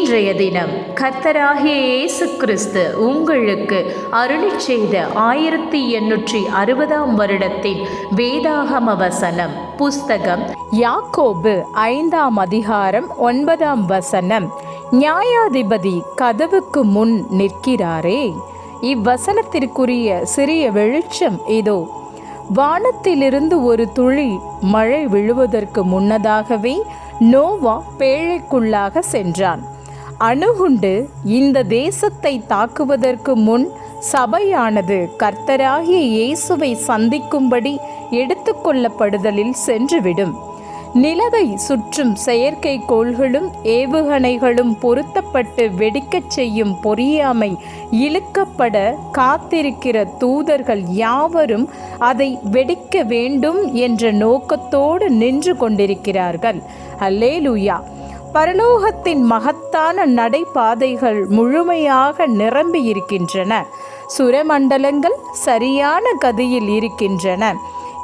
இன்றைய தினம் கர்த்தராகிய இயேசு கிறிஸ்து உங்களுக்கு அருளிச் செய்த 1860 வருடத்தின் வேதாகம வசனம். புஸ்தகம் யாக்கோபு 5 அதிகாரம் 9 வசனம். நியாயாதிபதி கதவுக்கு முன் நிற்கிறாரே. இவ்வசனத்திற்குரிய சிறிய வெளிச்சம் இதோ. வானத்திலிருந்து ஒரு துளி மழை விழுவதற்கு முன்னதாகவே நோவா பேழைக்குள்ளாக சென்றான். அணுகுண்டு இந்த தேசத்தை தாக்குவதற்கு முன் சபையானது கர்த்தராகிய இயேசுவை சந்திக்கும்படி எடுத்துக்கொள்ளப்படுதலில் சென்றுவிடும். நிலவை சுற்றும் செயற்கை கோள்களும் ஏவுகணைகளும் பொருத்தப்பட்டு வெடிக்கச் செய்யும் பொறியாமை இழுக்கப்பட காத்திருக்கிற தூதர்கள் யாவரும் அதை வெடிக்க வேண்டும் என்ற நோக்கத்தோடு நின்று கொண்டிருக்கிறார்கள். அல்லேலூயா! பரலோகத்தின் மகத்தான நடைபாதைகள் முழுமையாக நிரம்பி இருக்கின்றன. சுரமண்டலங்கள் சரியான கதியில் இருக்கின்றன.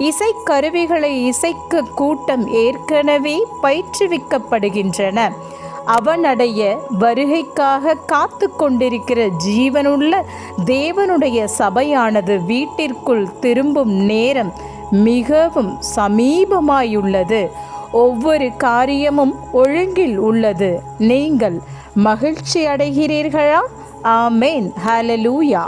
இசைக்கருவிகளை இசைக்க கூட்டம் ஏற்கனவே பயிற்றுவிக்கப்படுகின்றன. அவனுடைய வருகைக்காக காத்து கொண்டிருக்கிற ஜீவனுள்ள தேவனுடைய சபையானது வீட்டிற்குள் திரும்பும் நேரம் மிகவும் சமீபமாயுள்ளது. ஒவ்வொரு காரியமும் ஒழுங்கில் உள்ளது. நீங்கள் மகிழ்ச்சி அடைகிறீர்களா? ஆமேன். ஹல்லேலூயா.